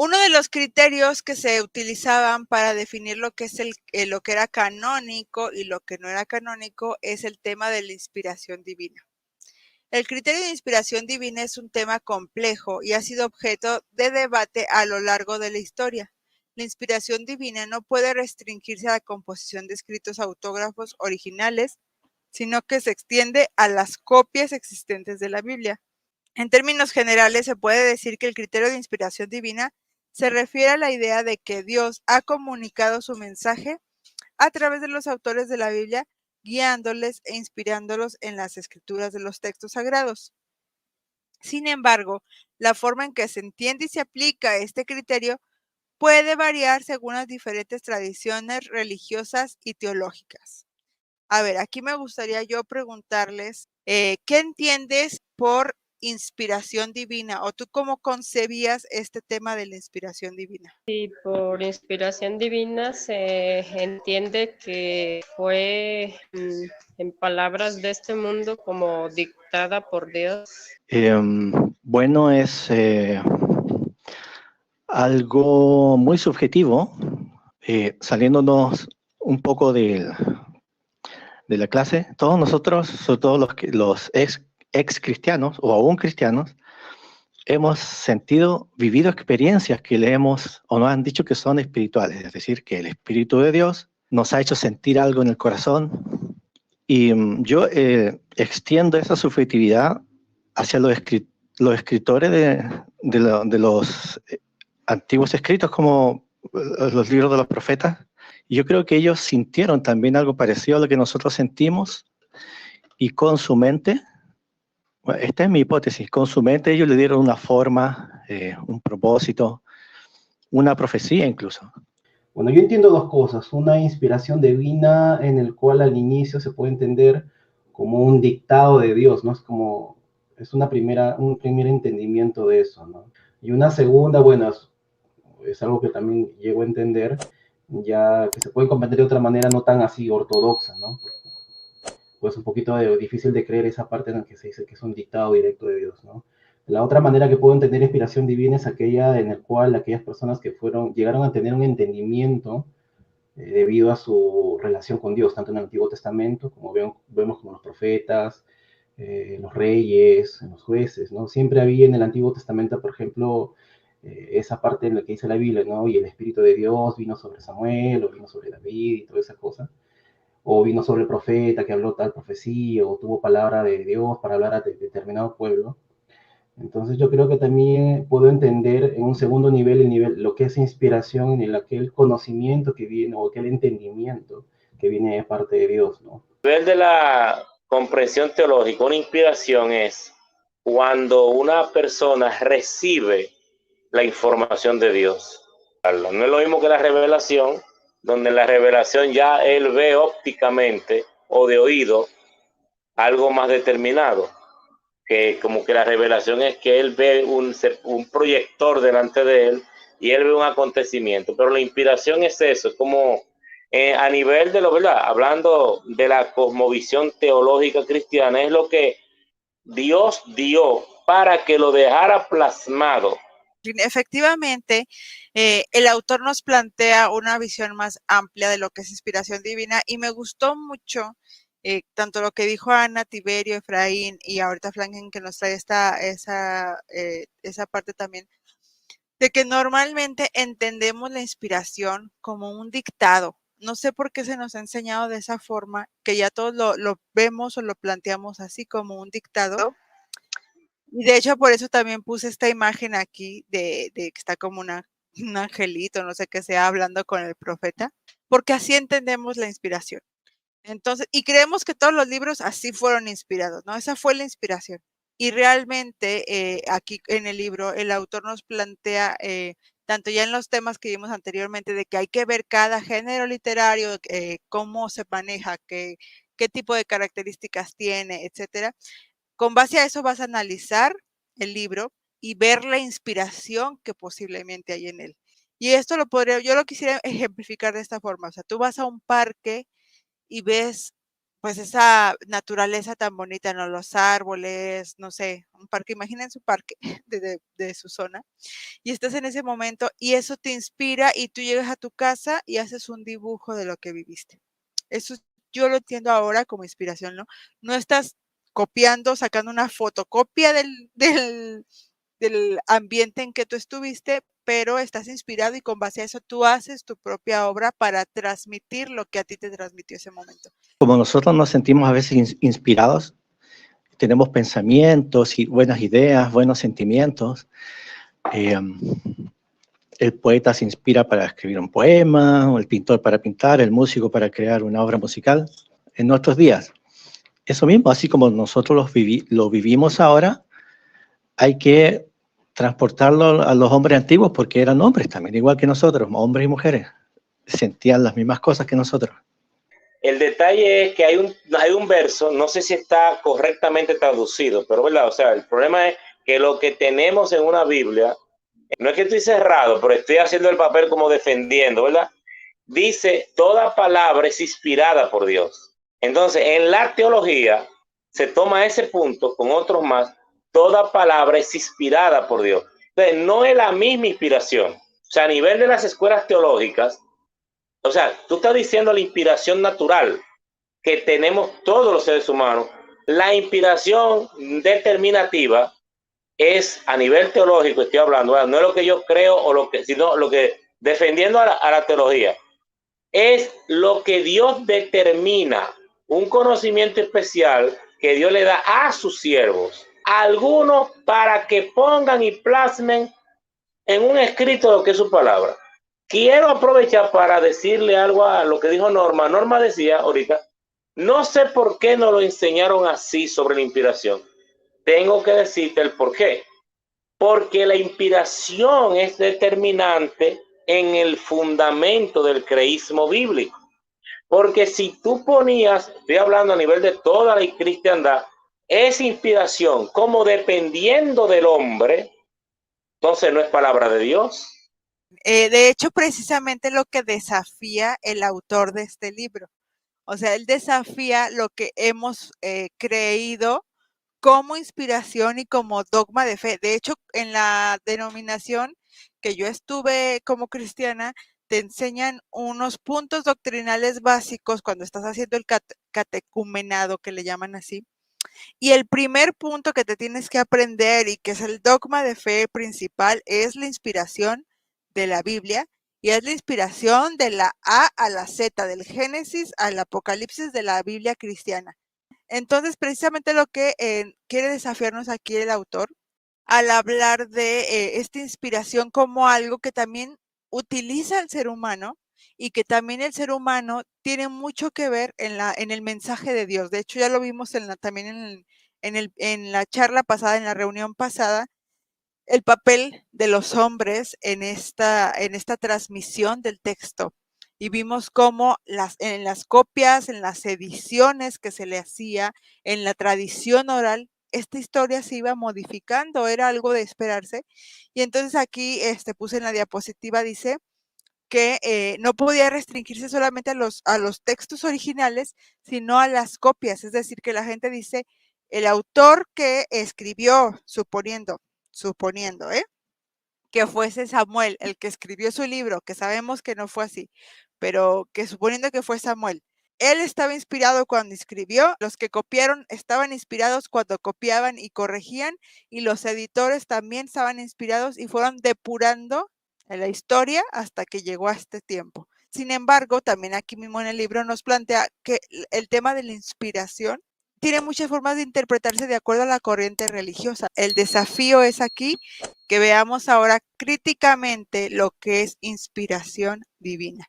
Uno de los criterios que se utilizaban para definir lo que es lo que era canónico y lo que no era canónico es el tema de la inspiración divina. El criterio de inspiración divina es un tema complejo y ha sido objeto de debate a lo largo de la historia. La inspiración divina no puede restringirse a la composición de escritos autógrafos originales, sino que se extiende a las copias existentes de la Biblia. En términos generales, se puede decir que el criterio de inspiración divina se refiere a la idea de que Dios ha comunicado su mensaje a través de los autores de la Biblia, guiándoles e inspirándolos en las escrituras de los textos sagrados. Sin embargo, la forma en que se entiende y se aplica este criterio puede variar según las diferentes tradiciones religiosas y teológicas. A ver, aquí me gustaría yo preguntarles, ¿qué entiendes por inspiración divina? ¿O tú cómo concebías este tema de la inspiración divina? Y por inspiración divina se entiende que fue, en palabras de este mundo, como dictada por Dios. Bueno, es algo muy subjetivo, saliéndonos un poco de la clase. Todos nosotros, sobre todo los ex cristianos o aún cristianos, hemos sentido, vivido experiencias que le hemos o nos han dicho que son espirituales, es decir, que el Espíritu de Dios nos ha hecho sentir algo en el corazón. Y yo extiendo esa subjetividad hacia los escritores de los antiguos escritos, como los libros de los profetas. Y yo creo que ellos sintieron también algo parecido a lo que nosotros sentimos, y con su mente, bueno, esta es mi hipótesis, con su mente ellos le dieron una forma, un propósito, una profecía incluso. Bueno, yo entiendo dos cosas. Una inspiración divina en el cual al inicio se puede entender como un dictado de Dios, ¿no? Es un primer entendimiento de eso, ¿no? Y una segunda, bueno, es algo que también llego a entender, ya que se puede comprender de otra manera no tan así ortodoxa, ¿no? Pues un poquito difícil de creer esa parte en la que se dice que es un dictado directo de Dios, ¿no? La otra manera que puedo entender inspiración divina es aquella en la cual aquellas personas que llegaron a tener un entendimiento debido a su relación con Dios, tanto en el Antiguo Testamento, como vemos como los profetas, los reyes, los jueces, ¿no? Siempre había en el Antiguo Testamento, por ejemplo, esa parte en la que dice la Biblia, ¿no? Y el Espíritu de Dios vino sobre Samuel, o vino sobre David, y toda esa cosa, o vino sobre el profeta que habló tal profecía, o tuvo palabra de Dios para hablar a determinado pueblo. Entonces yo creo que también puedo entender en un segundo nivel, lo que es inspiración, en aquel conocimiento que viene, o aquel entendimiento que viene de parte de Dios, ¿no? A nivel de la comprensión teológica, una inspiración es cuando una persona recibe la información de Dios. No es lo mismo que la revelación, donde en la revelación ya él ve ópticamente o de oído algo más determinado, que como que la revelación es que él ve un proyector delante de él y él ve un acontecimiento, pero la inspiración es eso, es como a nivel de lo, ¿verdad? Hablando de la cosmovisión teológica cristiana, es lo que Dios dio para que lo dejara plasmado. Efectivamente, el autor nos plantea una visión más amplia de lo que es inspiración divina, y me gustó mucho tanto lo que dijo Ana, Tiberio, Efraín y ahorita Franken, que nos trae esa parte también, de que normalmente entendemos la inspiración como un dictado. No sé por qué se nos ha enseñado de esa forma, que ya todos lo vemos o lo planteamos así como un dictado. Y de hecho, por eso también puse esta imagen aquí de que está como un angelito, no sé qué sea, hablando con el profeta, porque así entendemos la inspiración. Entonces, y creemos que todos los libros así fueron inspirados, ¿no? Esa fue la inspiración. Y realmente aquí en el libro el autor nos plantea, tanto ya en los temas que vimos anteriormente, de que hay que ver cada género literario, cómo se maneja, qué tipo de características tiene, etcétera. Con base a eso vas a analizar el libro y ver la inspiración que posiblemente hay en él. Y esto yo lo quisiera ejemplificar de esta forma. O sea, tú vas a un parque y ves pues esa naturaleza tan bonita, ¿no? Los árboles, no sé, un parque, imagínense un parque de su zona, y estás en ese momento y eso te inspira y tú llegas a tu casa y haces un dibujo de lo que viviste. Eso yo lo entiendo ahora como inspiración, ¿no? No estás copiando, sacando una fotocopia del ambiente en que tú estuviste, pero estás inspirado y con base a eso tú haces tu propia obra para transmitir lo que a ti te transmitió ese momento. Como nosotros nos sentimos a veces inspirados, tenemos pensamientos y buenas ideas, buenos sentimientos. El poeta se inspira para escribir un poema, o el pintor para pintar, el músico para crear una obra musical. En nuestros días, eso mismo, así como nosotros lo vivimos ahora, hay que transportarlo a los hombres antiguos porque eran hombres también, igual que nosotros, hombres y mujeres. Sentían las mismas cosas que nosotros. El detalle es que hay un verso, no sé si está correctamente traducido, pero verdad, o sea, el problema es que lo que tenemos en una Biblia, no es que estoy cerrado, pero estoy haciendo el papel como defendiendo, ¿verdad? Dice, toda palabra es inspirada por Dios. Entonces, en la teología se toma ese punto con otros más, toda palabra es inspirada por Dios. Entonces, no es la misma inspiración. O sea, a nivel de las escuelas teológicas, o sea, tú estás diciendo la inspiración natural que tenemos todos los seres humanos. La inspiración determinativa es a nivel teológico, estoy hablando, ¿verdad? No es lo que yo creo o lo que, sino lo que defendiendo a la teología. Es lo que Dios determina, un conocimiento especial que Dios le da a sus siervos, a algunos para que pongan y plasmen en un escrito lo que es su palabra. Quiero aprovechar para decirle algo a lo que dijo Norma. Norma decía ahorita, no sé por qué no lo enseñaron así sobre la inspiración. Tengo que decirte el por qué. Porque la inspiración es determinante en el fundamento del creísmo bíblico. Porque si tú ponías, estoy hablando a nivel de toda la cristiandad, esa inspiración como dependiendo del hombre, entonces no es palabra de Dios. De hecho, precisamente lo que desafía el autor de este libro. O sea, él desafía lo que hemos creído como inspiración y como dogma de fe. De hecho, en la denominación que yo estuve como cristiana, te enseñan unos puntos doctrinales básicos cuando estás haciendo el catecumenado, que le llaman así. Y el primer punto que te tienes que aprender y que es el dogma de fe principal es la inspiración de la Biblia y es la inspiración de la A a la Z, del Génesis al Apocalipsis de la Biblia cristiana. Entonces, precisamente lo que quiere desafiarnos aquí el autor al hablar de esta inspiración como algo que también utiliza el ser humano y que también el ser humano tiene mucho que ver en el mensaje de Dios. De hecho, ya lo vimos también en la charla pasada, en la reunión pasada, el papel de los hombres en esta transmisión del texto. Y vimos cómo en las copias, en las ediciones que se le hacía, en la tradición oral, esta historia se iba modificando, era algo de esperarse. Y entonces aquí puse en la diapositiva, dice que no podía restringirse solamente a los textos originales, sino a las copias. Es decir, que la gente dice, el autor que escribió, suponiendo, que fuese Samuel el que escribió su libro, que sabemos que no fue así, pero que suponiendo que fue Samuel, él estaba inspirado cuando escribió, los que copiaron estaban inspirados cuando copiaban y corregían, y los editores también estaban inspirados y fueron depurando la historia hasta que llegó a este tiempo. Sin embargo, también aquí mismo en el libro nos plantea que el tema de la inspiración tiene muchas formas de interpretarse de acuerdo a la corriente religiosa. El desafío es aquí que veamos ahora críticamente lo que es inspiración divina.